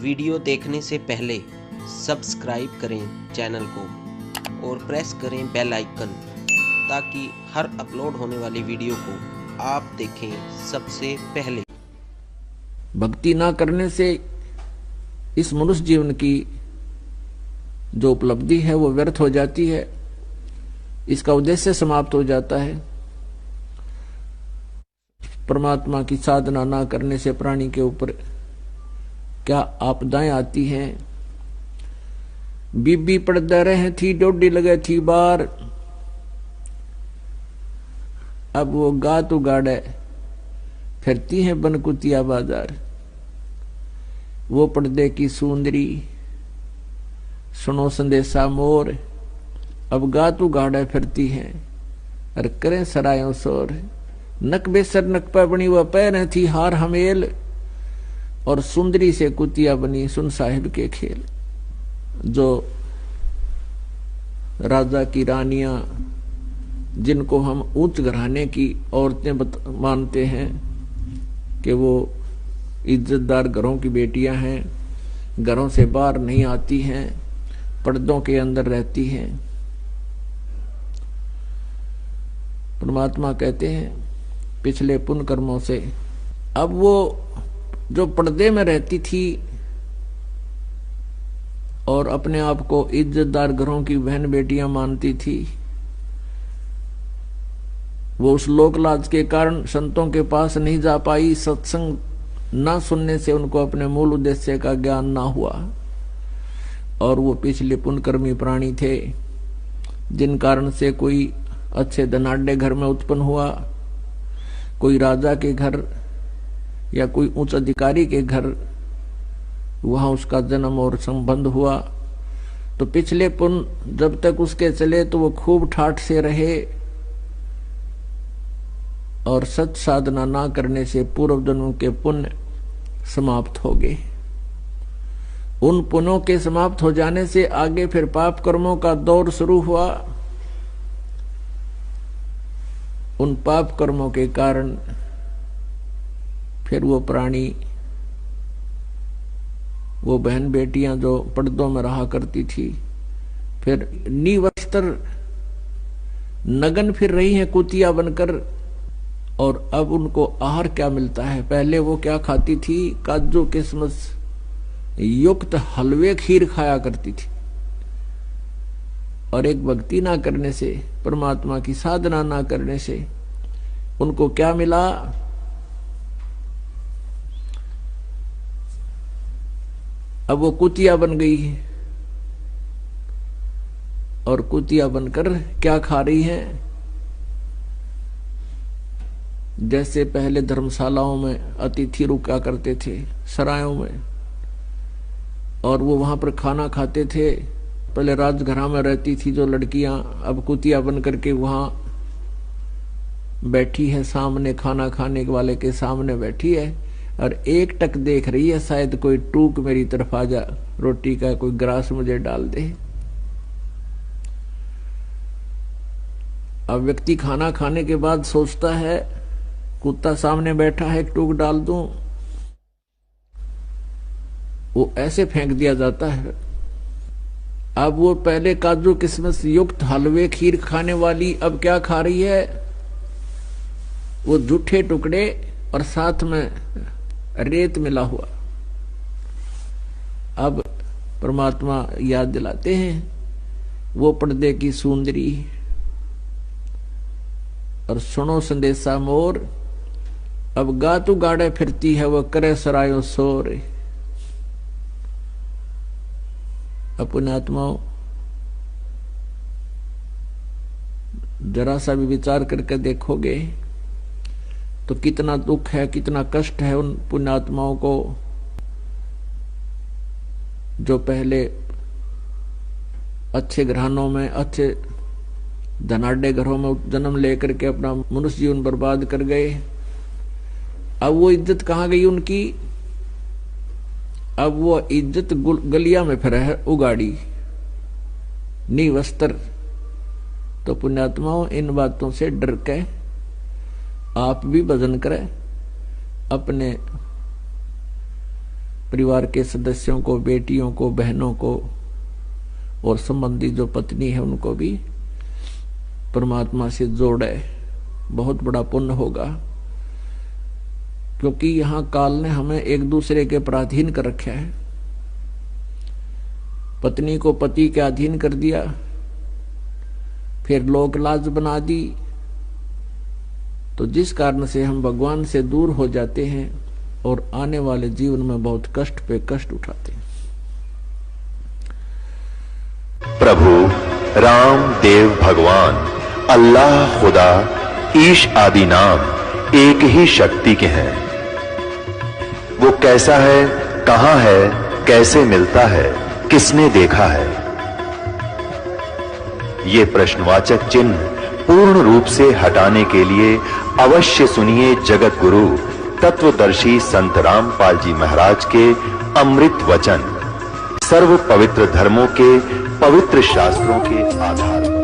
Video देखने से पहले सब्सक्राइब करें चैनल को और प्रेस करें बेल आइकन ताकि हर अपलोड होने वाली वीडियो को आप देखें सबसे पहले। भक्ति ना करने से इस मनुष्य जीवन की जो उपलब्धि है वो व्यर्थ हो जाती है, इसका उद्देश्य समाप्त हो जाता है। परमात्मा की साधना ना करने से प्राणी के ऊपर क्या आपदाएं आती हैं। बीबी पड़दा रहे थी, डोडी लगे थी बार, अब वो गात उगाड़े फिरती हैं बनकुतिया बाजार। वो पर्दे की सुंदरी सुनो संदेशा मोर, अब गात उगाड़े फिरती हैं और करें सरायों शोर। नक बेसर नक पर बनी वह पैर थी हार हमेल, और सुंदरी से कुतिया बनी सुन साहिब के खेल। जो राजा की रानियां, जिनको हम उच्च घराने की औरतें मानते हैं कि वो इज्जतदार घरों की बेटियां हैं, घरों से बाहर नहीं आती हैं, पर्दों के अंदर रहती हैं। परमात्मा कहते हैं पिछले पुण्य कर्मों से अब वो जो पर्दे में रहती थी और अपने आप को इज्जतदार घरों की बहन बेटियां मानती थी, वो उस लोकलाज के कारण संतों के पास नहीं जा पाई। सत्संग ना सुनने से उनको अपने मूल उद्देश्य का ज्ञान ना हुआ, और वो पिछले पुण्यकर्मी प्राणी थे, जिन कारण से कोई अच्छे धनाढ्य घर में उत्पन्न हुआ, कोई राजा के घर या कोई उच्च अधिकारी के घर, वहां उसका जन्म और संबंध हुआ। तो पिछले पुण्य जब तक उसके चले तो वो खूब ठाठ से रहे, और सत साधना ना करने से पूर्व जन्मों के पुण्य समाप्त हो गए। उन पुण्यों के समाप्त हो जाने से आगे फिर पाप कर्मों का दौर शुरू हुआ। उन पाप कर्मों के कारण फिर वो प्राणी, वो बहन बेटियां जो पर्दों में रहा करती थी, फिर निवस्त्र नगन फिर रही हैं कुतिया बनकर। और अब उनको आहार क्या मिलता है? पहले वो क्या खाती थी? काजू किशमिश युक्त हलवे खीर खाया करती थी। और एक भक्ति ना करने से, परमात्मा की साधना ना करने से उनको क्या मिला? अब वो कुतिया बन गई है, और कुतिया बनकर क्या खा रही है? जैसे पहले धर्मशालाओं में अतिथि रुका करते थे, सरायों में, और वो वहां पर खाना खाते थे। पहले राजघरां में रहती थी जो लड़कियां, अब कुतिया बन करके वहां बैठी है, सामने खाना खाने वाले के सामने बैठी है, और एक टक देख रही है, शायद कोई टूक मेरी तरफ आ जा, रोटी का कोई ग्रास मुझे डाल दे। अब व्यक्ति खाना खाने के बाद सोचता है, कुत्ता सामने बैठा है, एक टूक डाल दूं, वो ऐसे फेंक दिया जाता है। अब वो पहले काजू किशमिश युक्त हलवे खीर खाने वाली अब क्या खा रही है? वो जूठे टुकड़े और साथ में रेत मिला हुआ। अब परमात्मा याद दिलाते हैं, वो पर्दे की सुंदरी और सुनो संदेशा मोर, अब गातू गाड़े फिरती है, वह करे सरायों शोर। अपने आत्माओं, जरा सा भी विचार करके देखोगे तो कितना दुख है, कितना कष्ट है उन पुण्यात्माओं को जो पहले अच्छे घरानों में, अच्छे धनाढ्य घरों में जन्म लेकर के अपना मनुष्य जीवन बर्बाद कर गए। अब वो इज्जत कहाँ गई उनकी? अब वो इज्जत गलिया में फिर है उगाड़ी, निवस्त्र। तो पुण्यात्माओं, इन बातों से डर के आप भी भजन करें, अपने परिवार के सदस्यों को, बेटियों को, बहनों को और संबंधी जो पत्नी है उनको भी परमात्मा से जोड़े, बहुत बड़ा पुण्य होगा। क्योंकि यहाँ काल ने हमें एक दूसरे के पराधीन कर रखा है। पत्नी को पति के अधीन कर दिया, फिर लोक लाज बना दी, तो जिस कारण से हम भगवान से दूर हो जाते हैं और आने वाले जीवन में बहुत कष्ट पे कष्ट उठाते हैं। प्रभु राम देव भगवान अल्लाह खुदा ईश आदि नाम एक ही शक्ति के हैं। वो कैसा है, कहां है, कैसे मिलता है, किसने देखा है? ये प्रश्नवाचक चिन्ह पूर्ण रूप से हटाने के लिए अवश्य सुनिए जगत गुरु तत्वदर्शी संत रामपाल जी महाराज के अमृत वचन, सर्व पवित्र धर्मों के पवित्र शास्त्रों के आधार पर।